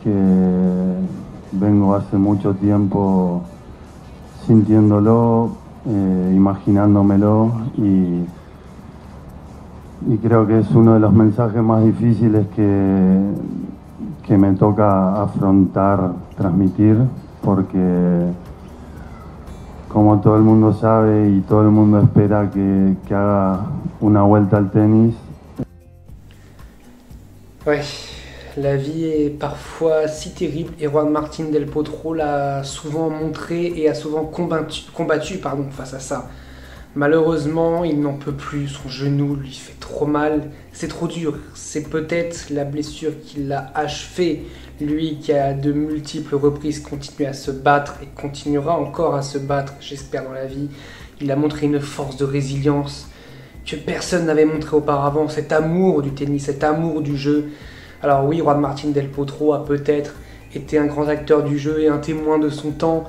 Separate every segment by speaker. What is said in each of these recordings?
Speaker 1: que vengo hace mucho tiempo sintiéndolo, imaginándomelo y creo que es uno de los mensajes más difíciles que me toca afrontar, transmitir, porque como todo el mundo sabe y todo el mundo espera que haga una vuelta al tenis.
Speaker 2: Ouais, la vie est parfois si terrible et Juan Martín del Potro l'a souvent montré et a souvent combattu face à ça. Malheureusement, il n'en peut plus, son genou lui fait trop mal, c'est trop dur, c'est peut-être la blessure qui l'a achevé, lui qui a de multiples reprises continué à se battre et continuera encore à se battre, j'espère, dans la vie. Il a montré une force de résilience que personne n'avait montré auparavant, cet amour du tennis, cet amour du jeu. Alors oui, Juan Martín del Potro a peut-être été un grand acteur du jeu et un témoin de son temps,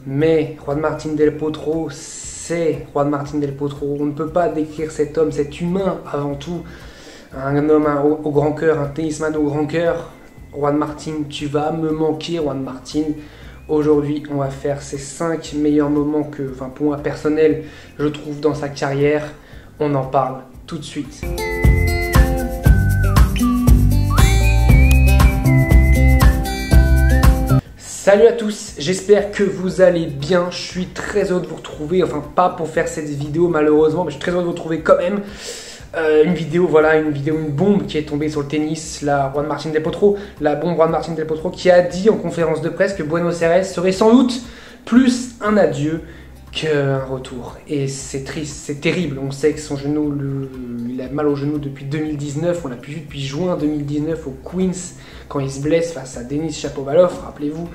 Speaker 2: mais Juan Martín del Potro, c'est Juan Martín del Potro. On ne peut pas décrire cet homme, cet humain avant tout, un homme au grand cœur, un tennisman au grand cœur. Juan Martín, tu vas me manquer, Juan Martín. Aujourd'hui, on va faire ses 5 meilleurs moments que, pour moi personnel, je trouve dans sa carrière. On en parle tout de suite. Salut à tous, j'espère que vous allez bien. Je suis très heureux de vous retrouver, enfin pas pour faire cette vidéo malheureusement, mais je suis très heureux de vous retrouver quand même. Une bombe qui est tombée sur le tennis, la bombe Juan Martín del Potro qui a dit en conférence de presse que Buenos Aires serait sans doute plus un adieu qu'un retour. Et c'est triste, c'est terrible. On sait que son genou, il a mal au genou depuis 2019. On l'a pu vu depuis juin 2019 au Queens quand il se blesse face à Denis Shapovalov. Rappelez-vous,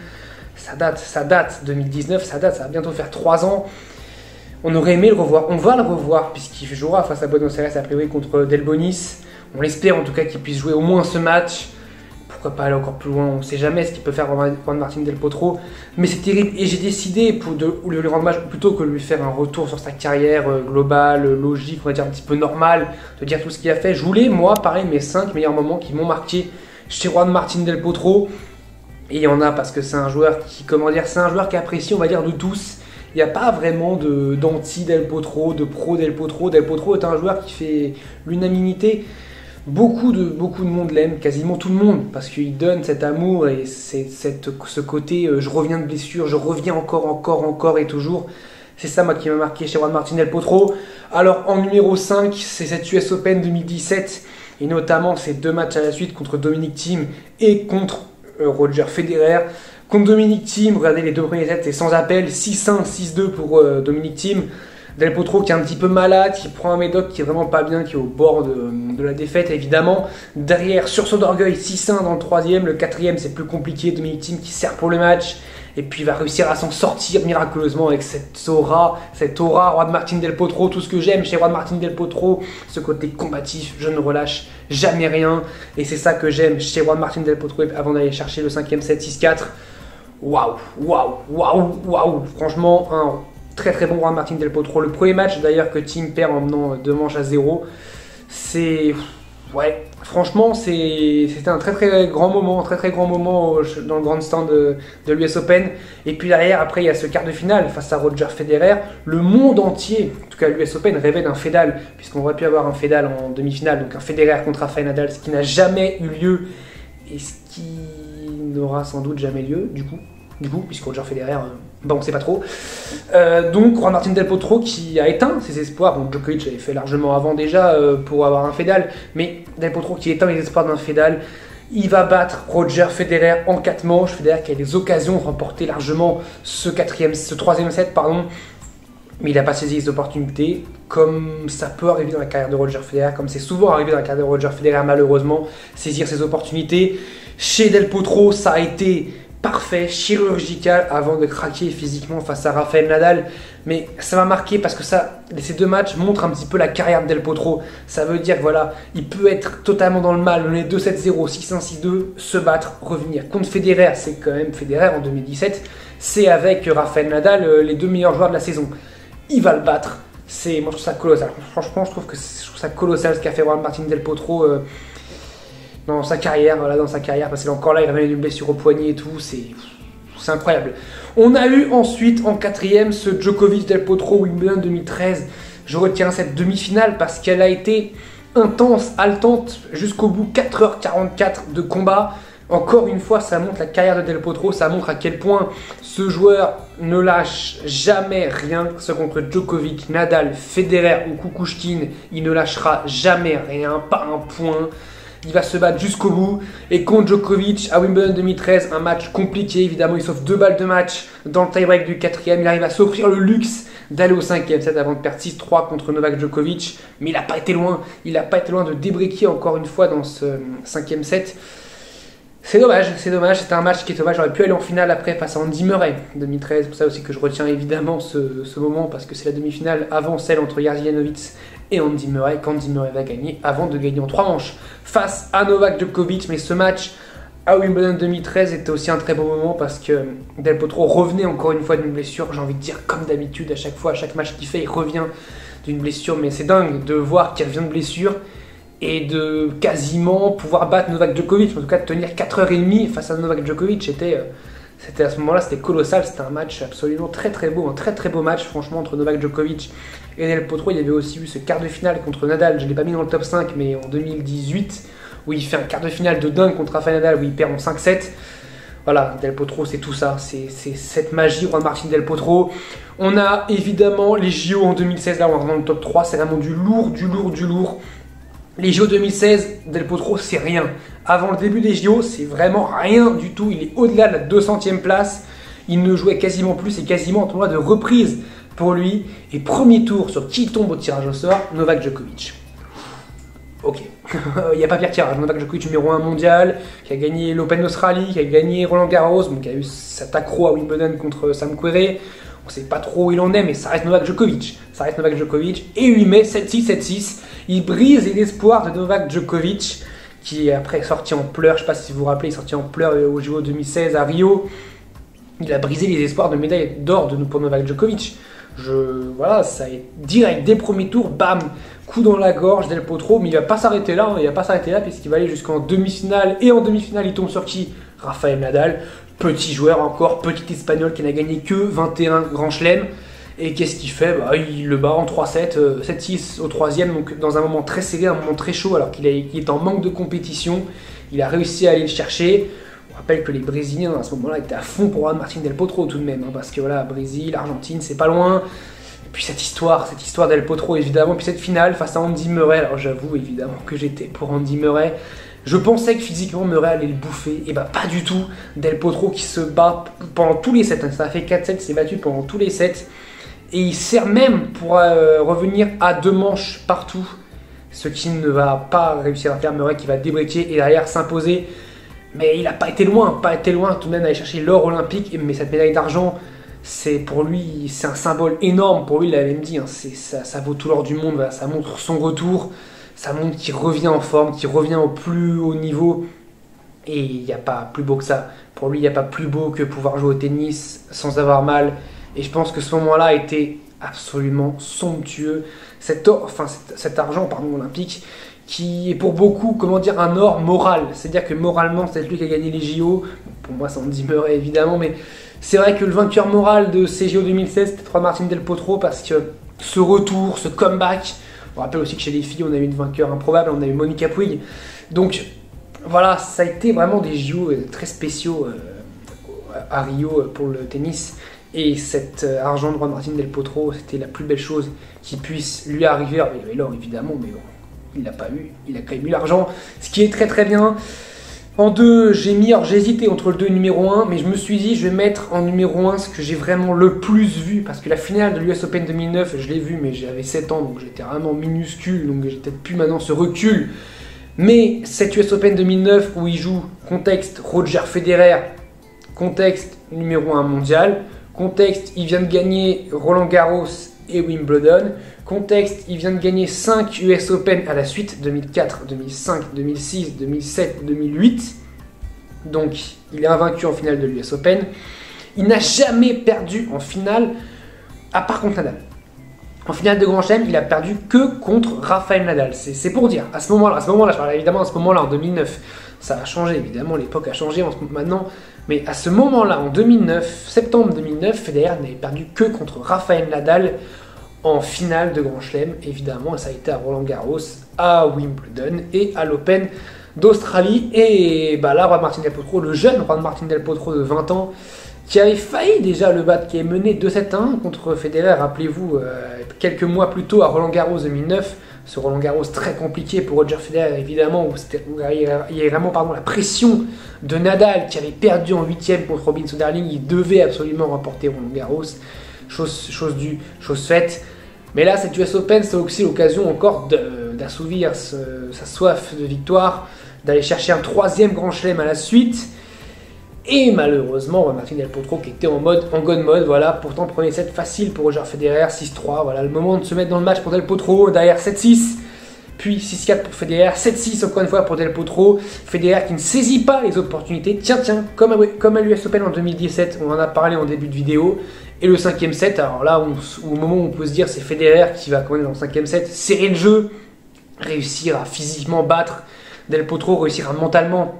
Speaker 2: ça date 2019, ça va bientôt faire 3 ans. On aurait aimé le revoir, on va le revoir puisqu'il jouera face à Buenos Aires a priori contre Delbonis. On l'espère en tout cas qu'il puisse jouer au moins ce match. Pourquoi pas aller encore plus loin, on ne sait jamais ce qu'il peut faire Juan Martín del Potro. Mais c'est terrible et j'ai décidé de lui rendre hommage plutôt que de lui faire un retour sur sa carrière globale, logique, on va dire un petit peu normale, de dire tout ce qu'il a fait. Je voulais, moi, pareil, mes 5 meilleurs moments qui m'ont marqué chez Juan Martín del Potro. Et il y en a parce que c'est un joueur qui, c'est un joueur qui apprécie, on va dire, de tous. Il n'y a pas vraiment d'anti del Potro, de pro del Potro. Del Potro est un joueur qui fait l'unanimité. Beaucoup de monde l'aime, quasiment tout le monde, parce qu'il donne cet amour et ce côté je reviens de blessure, je reviens encore et toujours. C'est ça moi qui m'a marqué chez Juan Martín del Potro. Alors en numéro 5, c'est cette US Open 2017 et notamment ces 2 matchs à la suite contre Dominic Thiem et contre Roger Federer. Contre Dominic Thiem, regardez les 2 premiers sets, c'est sans appel, 6-1, 6-2 pour Dominic Thiem. Del Potro qui est un petit peu malade, qui prend un médoc qui est vraiment pas bien, qui est au bord de la défaite évidemment. Derrière, sursaut d'orgueil, 6-1 dans le 3e, le 4e c'est plus compliqué, Dominic Thiem qui sert pour le match. Et puis il va réussir à s'en sortir miraculeusement avec cette aura, Juan Martín del Potro, tout ce que j'aime chez Juan Martín del Potro, ce côté combatif, je ne relâche jamais rien. Et c'est ça que j'aime chez Juan Martín del Potro avant d'aller chercher le 5e set 6-4. Waouh, franchement, un très bon Juan Martín del Potro. Le premier match d'ailleurs que Thiem perd en menant 2 manches à 0. C'est... Ouais, franchement c'était un très grand moment dans le grand stand de l'US Open. Et puis derrière, après il y a ce quart de finale face à Roger Federer. Le monde entier, en tout cas l'US Open, rêvait d'un Fedal, puisqu'on aurait pu avoir un Fedal en demi-finale, donc un Federer contre Rafael Nadal, ce qui n'a jamais eu lieu et ce qui n'aura sans doute jamais lieu du coup puisque Roger Federer, on sait pas trop. Donc Juan Martín del Potro qui a éteint ses espoirs. Bon, Djokovic avait fait largement avant déjà pour avoir un Fedal, mais del Potro qui éteint les espoirs d'un Fedal. Il va battre Roger Federer en 4 manches. Federer qui a des occasions de remporter largement ce 3e set, mais il n'a pas saisi les opportunités, comme ça peut arriver dans la carrière de Roger Federer, comme c'est souvent arrivé dans la carrière de Roger Federer malheureusement, saisir ses opportunités. Chez del Potro, ça a été parfait, chirurgical avant de craquer physiquement face à Rafael Nadal. Mais ça m'a marqué parce que ces 2 matchs montrent un petit peu la carrière de del Potro. Ça veut dire que voilà, il peut être totalement dans le mal, mener 2-7-0, 6-1, 6-2, se battre, revenir. Contre Federer, c'est quand même Federer en 2017, c'est avec Rafael Nadal les 2 meilleurs joueurs de la saison. Il va le battre. Moi je trouve ça colossal. Franchement, je trouve ça colossal ce qu'a fait Juan Martín del Potro. dans sa carrière, voilà, dans sa carrière, parce qu'il est encore là, il revient d'une blessure au poignet et tout, c'est incroyable. On a eu ensuite en quatrième ce Djokovic Del Potro Wimbledon 2013. Je retiens cette demi-finale parce qu'elle a été intense, haletante jusqu'au bout, 4h44 de combat. Encore une fois, ça montre la carrière de Del Potro, ça montre à quel point ce joueur ne lâche jamais rien. Que ce soit contre Djokovic, Nadal, Federer ou Kukushkin, il ne lâchera jamais rien, pas un point. Il va se battre jusqu'au bout. Et contre Djokovic, à Wimbledon 2013, un match compliqué, évidemment, il sauve 2 balles de match dans le tie-break du 4e. Il arrive à s'offrir le luxe d'aller au 5e set avant de perdre 6-3 contre Novak Djokovic. Mais il n'a pas été loin. Il n'a pas été loin de débriquer encore une fois dans ce 5e set. C'est dommage, c'était un match qui est dommage, j'aurais pu aller en finale après face à Andy Murray 2013, c'est pour ça aussi que je retiens évidemment ce moment, parce que c'est la demi-finale avant celle entre Jerzy Janowicz et Andy Murray, qu'Andy Murray va gagner avant de gagner en 3 manches face à Novak Djokovic. Mais ce match à Wimbledon 2013 était aussi un très beau moment parce que Del Potro revenait encore une fois d'une blessure, j'ai envie de dire comme d'habitude, à chaque fois, à chaque match qu'il fait, il revient d'une blessure, mais c'est dingue de voir qu'il revient de blessure et de quasiment pouvoir battre Novak Djokovic, en tout cas de tenir 4h30 face à Novak Djokovic, c'était à ce moment-là, c'était colossal, c'était un match absolument très très beau, un très très beau match franchement entre Novak Djokovic et Del Potro. Il y avait aussi eu ce quart de finale contre Nadal, je ne l'ai pas mis dans le top 5, mais en 2018, où il fait un quart de finale de dingue contre Rafael Nadal, où il perd en 5-7. Voilà, Del Potro, c'est tout ça, c'est cette magie, Juan Martín Del Potro. On a évidemment les JO en 2016, là on est dans le top 3, c'est vraiment du lourd, du lourd, du lourd. Les JO 2016, Del Potro, c'est rien. Avant le début des JO, c'est vraiment rien du tout. Il est au-delà de la 200e place. Il ne jouait quasiment plus, c'est quasiment un tournoi de reprise pour lui. Et premier tour sur qui tombe au tirage au sort, Novak Djokovic. Ok, il n'y a pas pire tirage. Novak Djokovic, numéro 1 mondial, qui a gagné l'Open d'Australie, qui a gagné Roland Garros, donc qui a eu cet accro à Wimbledon contre Sam Querrey. On ne sait pas trop où il en est, mais ça reste Novak Djokovic. Ça reste Novak Djokovic. Et 8 mai, 7-6, 7-6. Il brise les espoirs de Novak Djokovic, qui est après sorti en pleurs. Je ne sais pas si vous vous rappelez, il est sorti en pleurs au JO 2016 à Rio. Il a brisé les espoirs de médaille d'or pour Novak Djokovic. Voilà, ça est direct, dès le premier tour, bam, coup dans la gorge, Del Potro. Mais il ne va pas s'arrêter là, puisqu'il va aller jusqu'en demi-finale. Et en demi-finale, il tombe sur qui? Rafael Nadal. Petit joueur encore, petit espagnol qui n'a gagné que 21 grands chelems. Et qu'est-ce qu'il fait? Il le bat en 3-7, 7-6 au 3e, donc dans un moment très serré, un moment très chaud, alors qu'il est en manque de compétition. Il a réussi à aller le chercher. On rappelle que les Brésiliens à ce moment-là étaient à fond pour Juan Martín Del Potro tout de même, parce que voilà, Brésil, Argentine, c'est pas loin. Et puis cette histoire Del Potro évidemment, puis cette finale face à Andy Murray. Alors j'avoue évidemment que j'étais pour Andy Murray. Je pensais que physiquement Murray allait le bouffer, et pas du tout. Del Potro qui se bat pendant tous les sets, ça a fait 4 sets, il s'est battu pendant tous les sets. Et il sert même pour revenir à 2 manches partout, ce qui ne va pas réussir à faire Murray, qui va débriquer et derrière s'imposer. Mais il n'a pas été loin tout de même d'aller chercher l'or olympique, mais cette médaille d'argent, pour lui, c'est un symbole énorme. Pour lui, il l'avait dit, hein, ça vaut tout l'or du monde, voilà, ça montre son retour, ça montre qu'il revient en forme, qu'il revient au plus haut niveau. Et il n'y a pas plus beau que ça. Pour lui, il n'y a pas plus beau que pouvoir jouer au tennis sans avoir mal. Et je pense que ce moment-là a été absolument somptueux. Cet argent olympique, qui est pour beaucoup, un or moral. C'est-à-dire que moralement, c'est lui qui a gagné les JO. Pour moi, c'est Andy Murray, évidemment, mais c'est vrai que le vainqueur moral de ces JO 2016, c'était Juan Martín Del Potro, parce que ce retour, ce comeback, on rappelle aussi que chez les filles, on a eu une vainqueur improbable, on a eu Monica Puig. Donc, voilà, ça a été vraiment des JO très spéciaux à Rio pour le tennis. Et cet argent de Juan Martín Del Potro, c'était la plus belle chose qui puisse lui arriver. Alors, il avait l'or évidemment, mais bon, il l'a pas eu. Il a quand même eu l'argent, ce qui est très très bien. En 2, j'ai hésité entre le 2 et le numéro 1, mais je me suis dit, je vais mettre en numéro 1 ce que j'ai vraiment le plus vu, parce que la finale de l'US Open 2009, je l'ai vue, mais j'avais 7 ans, donc j'étais vraiment minuscule, donc j'ai peut-être plus maintenant ce recul. Mais cette US Open 2009 où il joue contexte Roger Federer, contexte numéro 1 mondial, contexte, il vient de gagner Roland Garros et Wimbledon. Contexte, il vient de gagner 5 US Open à la suite, 2004, 2005, 2006, 2007, 2008. Donc, il est invaincu en finale de l'US Open. Il n'a jamais perdu en finale, à part contre Nadal. En finale de Grand Chelem, il a perdu que contre Rafael Nadal. C'est pour dire. À ce moment-là, je parle évidemment à ce moment-là, en 2009. Ça a changé, évidemment, l'époque a changé maintenant. Mais à ce moment-là, en 2009, septembre 2009, Federer n'avait perdu que contre Rafael Nadal en finale de Grand Chelem, évidemment. Et ça a été à Roland-Garros, à Wimbledon et à l'Open d'Australie. Et bah là, Juan Martín del Potro, le jeune Juan Martín del Potro de 20 ans, qui avait failli déjà le battre, qui est mené 2-7-1 contre Federer, rappelez-vous, quelques mois plus tôt à Roland-Garros 2009, ce Roland-Garros très compliqué pour Roger Federer, évidemment, où il y avait vraiment la pression de Nadal, qui avait perdu en 8e contre Robin Söderling, il devait absolument remporter Roland-Garros, chose faite. Mais là, cette US Open, c'est aussi l'occasion encore d'assouvir sa soif de victoire, d'aller chercher un 3e Grand Chelem à la suite. Et malheureusement, Juan Martín del Potro qui était en god mode, voilà, pourtant premier set facile pour Roger Federer, 6-3, voilà, le moment de se mettre dans le match pour Del Potro, derrière 7-6, puis 6-4 pour Federer, 7-6 encore une fois pour Del Potro, Federer qui ne saisit pas les opportunités, tiens, comme à l'US Open en 2017, on en a parlé en début de vidéo, et le 5e set, alors là, au moment où on peut se dire c'est Federer qui va quand même dans le 5e set, serrer le jeu, réussir à physiquement battre Del Potro, réussir à mentalement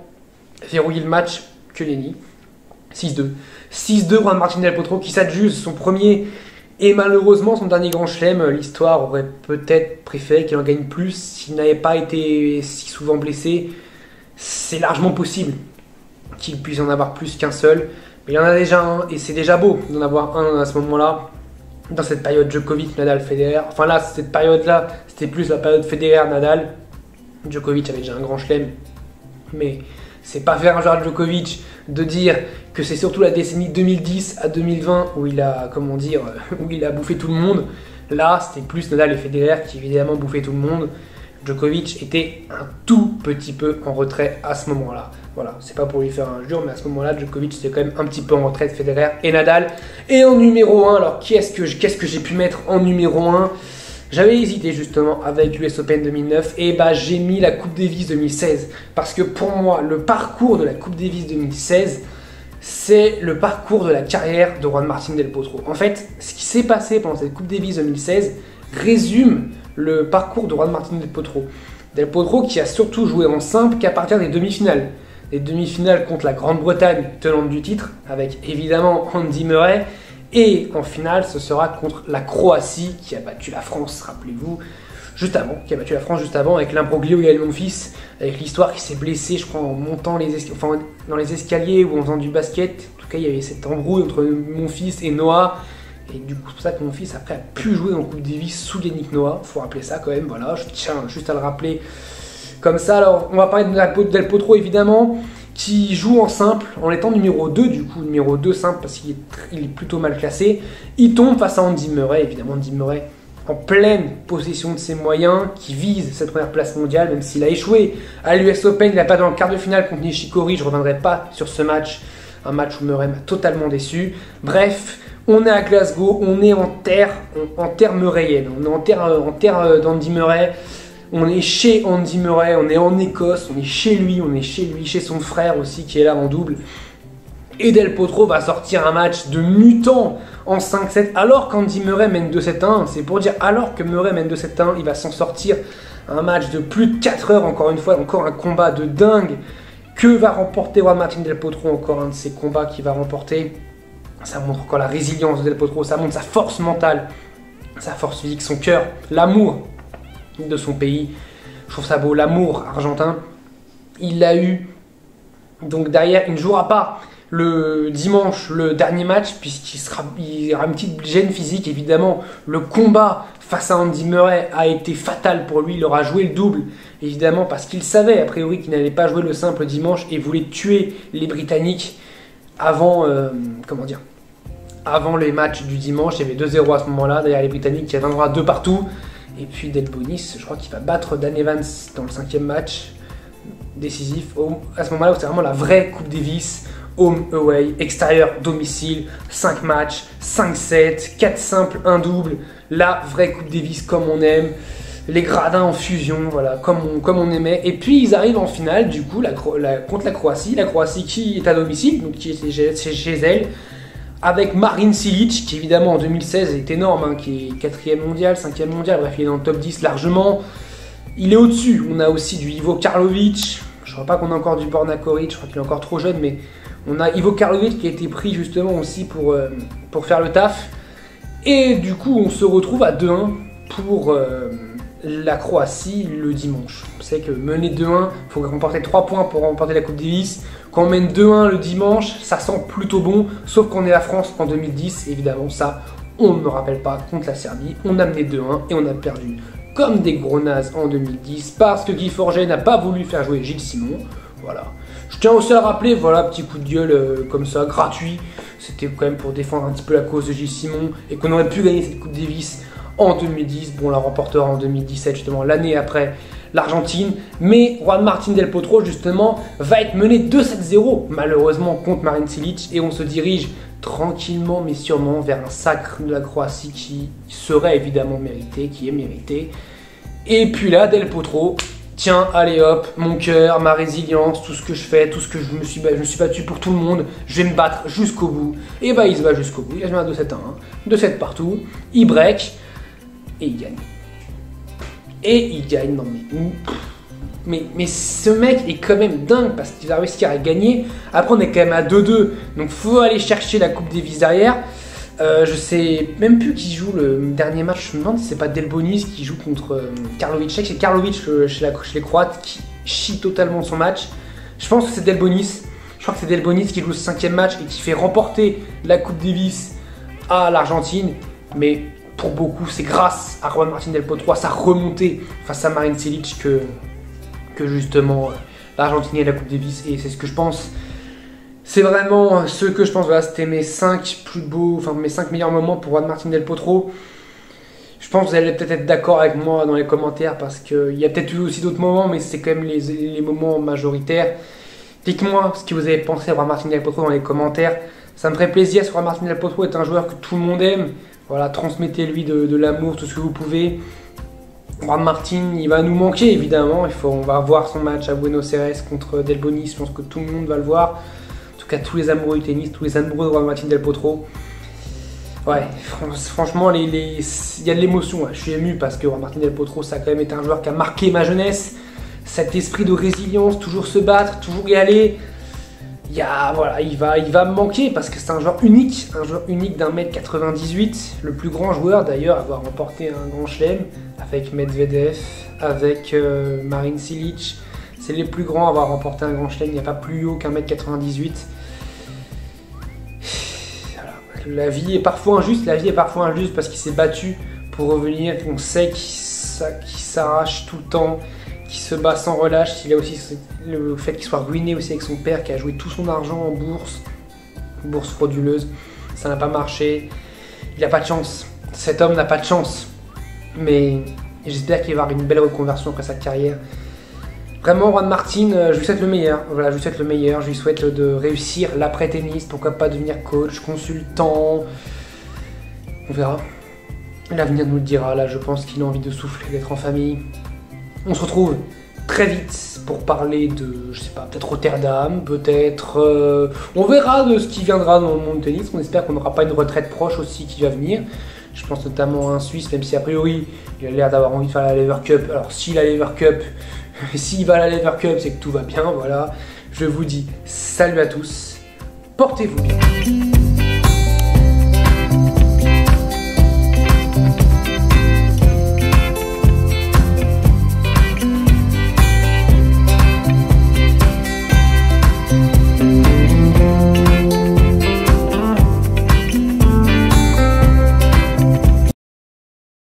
Speaker 2: verrouiller le match, que nenni. 6-2. 6-2, Juan Martín del Potro qui s'adjuge son premier et malheureusement son dernier Grand Chelem. L'histoire aurait peut-être préféré qu'il en gagne plus s'il n'avait pas été si souvent blessé. C'est largement possible qu'il puisse en avoir plus qu'un seul. Mais il y en a déjà un et c'est déjà beau d'en avoir un à ce moment-là. Dans cette période Djokovic, Nadal, Federer. Enfin là, cette période-là, c'était plus la période Federer-Nadal. Djokovic avait déjà un Grand Chelem. Mais c'est pas faire un joueur Djokovic de dire que c'est surtout la décennie 2010 à 2020 où il a, où il a bouffé tout le monde. Là, c'était plus Nadal et Federer qui évidemment bouffaient tout le monde. Djokovic était un tout petit peu en retrait à ce moment-là. Voilà, c'est pas pour lui faire injure, mais à ce moment-là, Djokovic était quand même un petit peu en retrait de Federer et Nadal. Et en numéro 1, alors qu'est-ce que j'ai pu mettre en numéro 1 ? J'avais hésité justement avec l'US Open 2009 et bah j'ai mis la Coupe Davis 2016 parce que pour moi le parcours de la Coupe Davis 2016 c'est le parcours de la carrière de Juan Martín del Potro. En fait, ce qui s'est passé pendant cette Coupe Davis 2016 résume le parcours de Juan Martín del Potro. Del Potro qui a surtout joué en simple qu'à partir des demi-finales. Les demi-finales contre la Grande-Bretagne tenante du titre avec évidemment Andy Murray. Et en finale, ce sera contre la Croatie qui a battu la France, rappelez-vous, juste avant, avec l'imbroglio Gaël Monfils, avec l'histoire qui s'est blessé, je crois, en montant dans les escaliers ou en faisant du basket. En tout cas, il y avait cette embrouille entre Monfils et Noah. Et du coup, c'est pour ça que Monfils, après, a pu jouer en Coupe Davis sous Yannick Noah. Faut rappeler ça quand même, voilà, je tiens juste à le rappeler comme ça. Alors, on va parler de Del Potro, évidemment, qui joue en simple, en étant numéro 2, du coup, numéro 2 simple parce qu'il est plutôt mal classé. Il tombe face à Andy Murray, évidemment, Andy Murray en pleine possession de ses moyens, qui vise cette première place mondiale, même s'il a échoué à l'US Open, il n'a pas dans le quart de finale contre Nishikori, je ne reviendrai pas sur ce match, un match où Murray m'a totalement déçu. Bref, on est à Glasgow, on est en terre murrayenne, on est en terre d'Andy Murray. On est chez Andy Murray, on est en Écosse, on est chez lui, chez son frère aussi qui est là en double. Et Del Potro va sortir un match de mutant en 5-7 alors qu'Andy Murray mène 2-7-1. C'est pour dire, alors que Murray mène 2-7-1, il va s'en sortir un match de plus de 4 heures, encore une fois, encore un combat de dingue. Que va remporter Juan Martín del Potro, encore un de ces combats qu'il va remporter. Ça montre encore la résilience de Del Potro, ça montre sa force mentale, sa force physique, son cœur, l'amour de son pays. Je trouve ça beau, l'amour argentin. Il l'a eu. Donc derrière, il ne jouera pas le dimanche, le dernier match, puisqu'il aura une petite gêne physique, évidemment. Le combat face à Andy Murray a été fatal pour lui. Il aura joué le double, évidemment, parce qu'il savait, a priori, qu'il n'allait pas jouer le simple dimanche et voulait tuer les Britanniques avant, avant les matchs du dimanche. Il y avait 2-0 à ce moment-là, derrière les Britanniques qui avaient un droit à 2 partout. Et puis Delbonis, je crois qu'il va battre Dan Evans dans le 5e match décisif. À ce moment-là, c'est vraiment la vraie Coupe Davis. Home, away, extérieur, domicile, 5 matchs, 5-7, 4 simples, 1 double. La vraie Coupe Davis comme on aime. Les gradins en fusion, voilà, comme on aimait. Et puis ils arrivent en finale, du coup, contre la Croatie. La Croatie qui est à domicile, donc qui est chez elle. avec Marin Cilic, qui évidemment en 2016 est énorme, hein, qui est 4e mondial, 5e mondial, bref, il est dans le top 10 largement. Il est au-dessus. On a aussi du Ivo Karlovic. Je ne crois pas qu'on a encore du Borna Koric, je crois qu'il est encore trop jeune, mais on a Ivo Karlovic qui a été pris justement aussi pour faire le taf. Et du coup, on se retrouve à 2-1 pour la Croatie le dimanche. Vous savez que mener 2-1, il faut remporter 3 points pour remporter la Coupe Davis. Quand on mène 2-1 le dimanche, ça sent plutôt bon, sauf qu'on est la France en 2010, évidemment ça, on ne me rappelle pas, contre la Serbie, on a mené 2-1 et on a perdu comme des gros nazes en 2010, parce que Guy Forget n'a pas voulu faire jouer Gilles Simon, voilà. Je tiens aussi à rappeler, voilà, petit coup de gueule comme ça, gratuit, c'était quand même pour défendre un petit peu la cause de Gilles Simon, et qu'on aurait pu gagner cette Coupe Davis en 2010, bon on la remportera en 2017 justement, l'année après l'Argentine, mais Juan Martín del Potro justement va être mené 2-7-0 malheureusement contre Marin Cilic, et on se dirige tranquillement mais sûrement vers un sacre de la Croatie qui serait évidemment mérité, qui est mérité. Et puis là, Del Potro, tiens, allez hop, mon cœur, ma résilience, tout ce que je fais, tout ce que je me suis battu pour tout le monde, je vais me battre jusqu'au bout. Et bah il se bat jusqu'au bout, il a joué un 2-7-1, 2-7 partout, il break, et il gagne. Et il gagne, non mais ce mec est quand même dingue parce qu'il va réussir à gagner. Après on est quand même à 2-2, donc faut aller chercher la Coupe Davis derrière. Je sais même plus qui joue le dernier match, je me demande si c'est pas Delbonis qui joue contre Karlovic. C'est Karlovic chez les Croates qui chie totalement son match. Je pense que c'est Delbonis. Je crois que c'est Delbonis qui joue ce 5e match et qui fait remporter la Coupe Davis à l'Argentine. Mais pour beaucoup, c'est grâce à Juan Martín del Potro, à sa remontée face à Marin Cilic que justement l'Argentine et la Coupe Davis. Et c'est ce que je pense. C'est vraiment ce que je pense. Voilà, c'était mes 5 plus beaux, enfin mes 5 meilleurs moments pour Juan Martín del Potro. Je pense que vous allez peut-être être d'accord avec moi dans les commentaires parce qu'il y a peut-être eu aussi d'autres moments, mais c'est quand même les moments majoritaires. Dites-moi ce que vous avez pensé à Juan Martín del Potro dans les commentaires. Ça me ferait plaisir si Juan Martín del Potro est un joueur que tout le monde aime. Voilà, transmettez-lui de l'amour, tout ce que vous pouvez. Juan Martín, il va nous manquer évidemment. On va voir son match à Buenos Aires contre Delbonis. Je pense que tout le monde va le voir. En tout cas, tous les amoureux du tennis, tous les amoureux de Juan Martín del Potro. Ouais, franchement, il y a de l'émotion. Je suis ému parce que Juan Martín del Potro, ça a quand même été un joueur qui a marqué ma jeunesse. Cet esprit de résilience, toujours se battre, toujours y aller. Voilà, il va me manquer parce que c'est un joueur unique d'1m98, le plus grand joueur d'ailleurs à avoir remporté un grand chelem avec Medvedev, avec Marin Cilic. C'est les plus grands à avoir remporté un grand chelem, il n'y a pas plus haut qu'1m98. Voilà. La vie est parfois injuste parce qu'il s'est battu pour revenir, on sait qu'il s'arrache tout le temps, qui se bat sans relâche. Il a aussi le fait qu'il soit ruiné aussi avec son père qui a joué tout son argent en bourse frauduleuse. Ça n'a pas marché. Il n'a pas de chance. Cet homme n'a pas de chance. Mais j'espère qu'il va avoir une belle reconversion après sa carrière. Vraiment, Juan Martín, je lui souhaite le meilleur. Voilà, je lui souhaite le meilleur. Je lui souhaite de réussir l'après-tennis. Pourquoi pas devenir coach, consultant. On verra. L'avenir nous le dira. Là, je pense qu'il a envie de souffler, d'être en famille. On se retrouve très vite pour parler de, je sais pas, peut-être Rotterdam, peut-être... on verra de ce qui viendra dans le monde du tennis. On espère qu'on n'aura pas une retraite proche aussi qui va venir. Je pense notamment à un Suisse, même si a priori, il a l'air d'avoir envie de faire la Lever Cup. Alors s'il va à la Lever Cup, c'est que tout va bien, voilà. Je vous dis salut à tous, portez-vous bien.